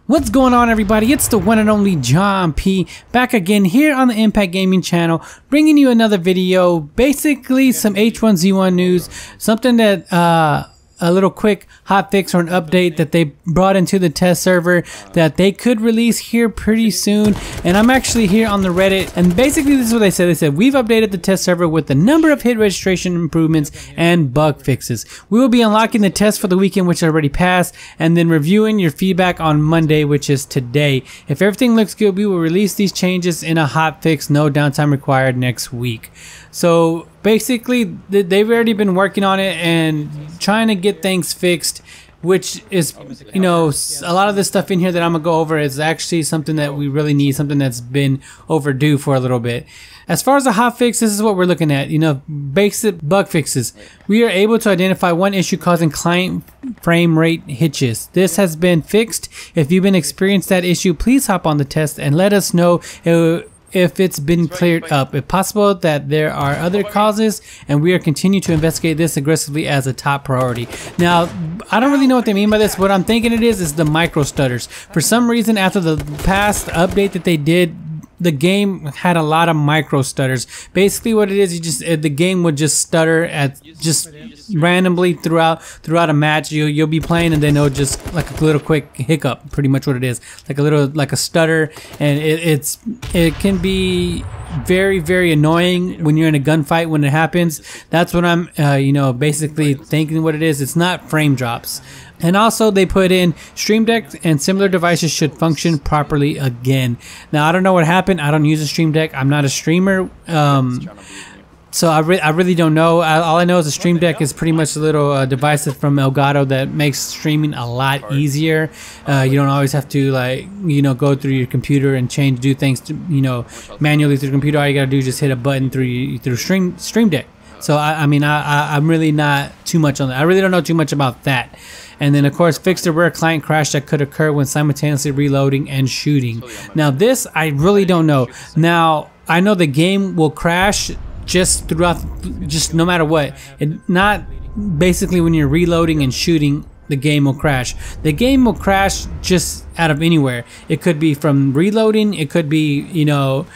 What's going on, everybody? It's the one and only JonP back again here on the Impact Gaming channel, bringing you another video. Basically some H1Z1 news, something that a little quick hotfix or an update that they brought into the test server that they could release here pretty soon. And I'm actually here on the Reddit, and basically this is what they said. They said, we've updated the test server with a number of hit registration improvements and bug fixes. We will be unlocking the test for the weekend, which already passed, and then reviewing your feedback on Monday, which is today. If everything looks good, we will release these changes in a hotfix, no downtime required, next week. So basically they've already been working on it and trying to get things fixed, which is, you know, a lot of the stuff in here that I'm gonna go over is actually something that we really need, something that's been overdue for a little bit. As far as the hotfix, this is what we're looking at. You know, basic bug fixes. We are able to identify one issue causing client frame rate hitches. This has been fixed. If you've been experiencing that issue, please hop on the test and let us know if it's been cleared up. If possible, that there are other causes, and we are continuing to investigate this aggressively as a top priority. Now, I don't really know what they mean by this. What I'm thinking it is the micro stutters. For some reason, after the past update that they did, the game had a lot of micro stutters. Basically what it is, you just the game would just stutter at just randomly throughout a match. You'll be playing and then it'll just like a little quick hiccup, pretty much what it is, like a stutter. And it can be very annoying when you're in a gunfight when it happens. That's what I'm you know, basically thinking what it is. It's not frame drops. And also they put in Stream Deck and similar devices should function properly again. Now I don't know what happened. I don't use a Stream Deck. I'm not a streamer. So I really don't know. All I know is a Stream Deck is pretty much a little device from Elgato that makes streaming a lot easier. You don't always have to, like, you know, go through your computer and do things to, you know, manually through the computer. All you gotta do is just hit a button through Stream Deck. So I'm really not too much on that. I really don't know too much about that. And then of course fix the rare client crash that could occur when simultaneously reloading and shooting. Now this I really don't know. Now I know the game will crash just no matter what. Not basically when you're reloading and shooting, the game will crash. The game will crash just out of anywhere. It could be from reloading, it could be, you know,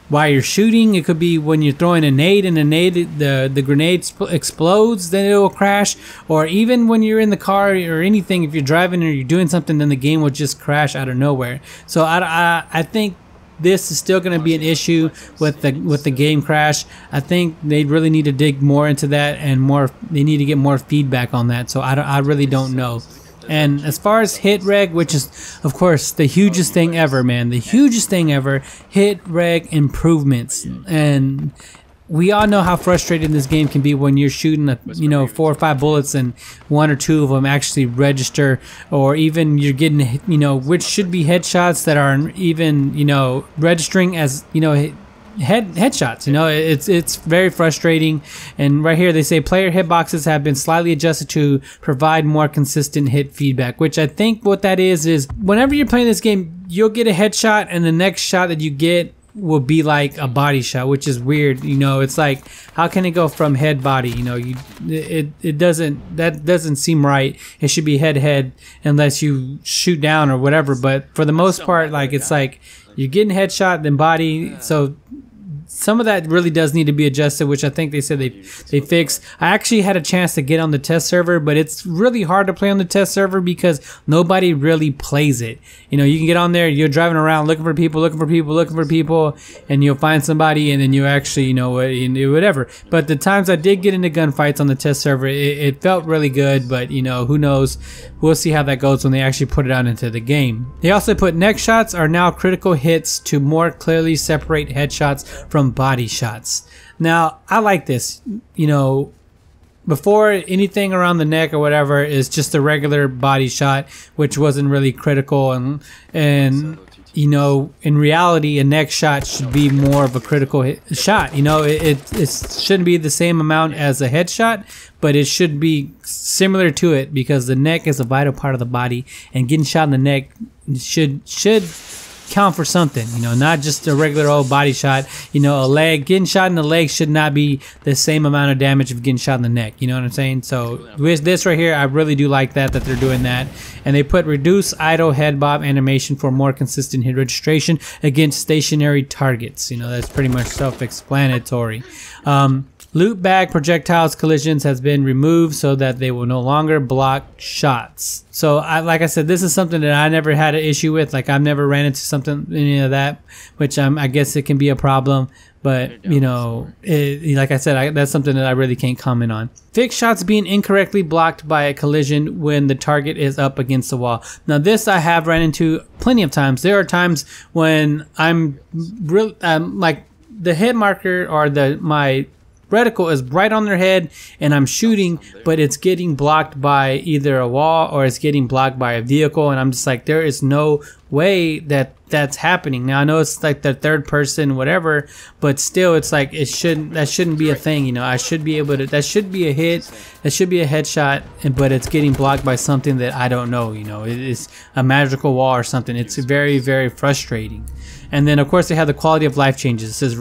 while you're shooting, it could be when you're throwing a nade and the grenade explodes, then it will crash. Or even when you're in the car or anything, if you're driving or you're doing something, then the game will just crash out of nowhere. So I think this is still going to be an issue with the game crash. I think they really need to dig more into that, and they need to get more feedback on that. So I really don't know. And as far as hit reg, which is of course the hugest thing ever, man, the hugest thing ever, hit reg improvements. And we all know how frustrating this game can be when you're shooting, you know, 4 or 5 bullets and 1 or 2 of them actually register, or even you're getting, you know, which should be headshots that aren't even, you know, registering as, you know, headshots. You know, it's very frustrating. And right here they say player hitboxes have been slightly adjusted to provide more consistent hit feedback, which I think what that is whenever you're playing this game, you'll get a headshot and the next shot that you get will be like a body shot, which is weird. You know, it's like, how can it go from head body? You know, that doesn't seem right. It should be head unless you shoot down or whatever. But for the most part, like, it's like you're getting headshot then body. So some of that really does need to be adjusted, which I think they said they fixed. I actually had a chance to get on the test server, but it's really hard to play on the test server because nobody really plays it. You know, you can get on there, you're driving around looking for people, and you'll find somebody, and then you actually, you know, whatever. But the times I did get into gunfights on the test server, it felt really good, but, you know, who knows? We'll see how that goes when they actually put it out into the game. They also put neck shots are now critical hits to more clearly separate headshots from body shots. Now I like this. You know, before, anything around the neck or whatever is just a regular body shot, which wasn't really critical, and you know, in reality a neck shot should be more of a critical shot. You know, it shouldn't be the same amount as a headshot, but it should be similar to it because the neck is a vital part of the body, and getting shot in the neck should count for something, you know, not just a regular old body shot. You know, a leg, getting shot in the leg should not be the same amount of damage of getting shot in the neck. You know what I'm saying? So with this right here, I really do like that they're doing that. And they put reduce idle head bob animation for more consistent hit registration against stationary targets. You know, that's pretty much self-explanatory. Loot bag projectiles collisions has been removed so that they will no longer block shots. So like I said, this is something that I never had an issue with. Like I've never ran into something, any of that, which I guess it can be a problem. But you know, like I said, that's something that I really can't comment on. Fix shots being incorrectly blocked by a collision when the target is up against the wall. Now this I have ran into plenty of times. There are times when I'm real, like the hit marker or my reticle is right on their head and I'm shooting, but it's getting blocked by either a wall or it's getting blocked by a vehicle, and I'm just like, there is no way that that's happening. Now I know it's like the third person whatever, but still it's like that shouldn't be a thing. You know, I should be able to, that should be a hit, that should be a headshot, but it's getting blocked by something that I don't know. You know, it is a magical wall or something. It's very, very frustrating. And then of course they have the quality of life changes. It says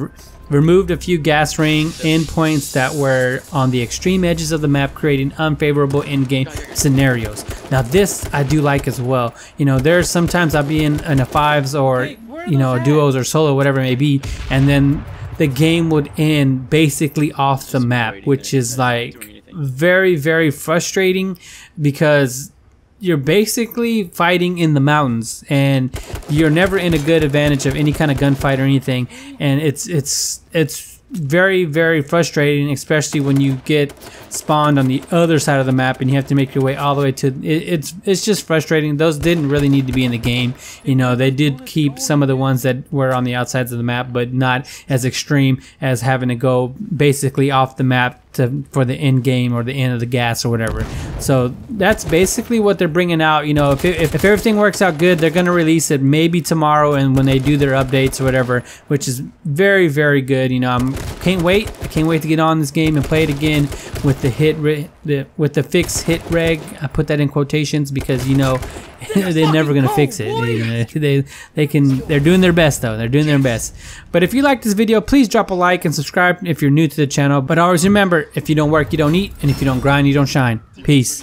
removed a few gas ring endpoints that were on the extreme edges of the map, creating unfavorable in-game scenarios. Now this I do like as well. You know, there's sometimes I'll be in a fives or, you know, duos or solo, whatever it may be, and then the game would end basically off the map, which is like very, very frustrating because you're basically fighting in the mountains and you're never in a good advantage of any kind of gunfight or anything, and it's very, very frustrating, especially when you get spawned on the other side of the map and you have to make your way all the way to it's just frustrating. Those didn't really need to be in the game. You know, they did keep some of the ones that were on the outsides of the map, but not as extreme as having to go basically off the map for the end game or the end of the gas or whatever. So that's basically what they're bringing out. You know, if everything works out good, they're going to release it maybe tomorrow, and when they do their updates or whatever, which is very, very good. You know, I can't wait to get on this game and play it again with the fixed hit reg. I put that in quotations because, you know, they're never gonna fix it. They're doing their best though. They're doing their best. But if you like this video, please drop a like and subscribe if you're new to the channel. But always remember, if you don't work, you don't eat, and if you don't grind, you don't shine. Peace.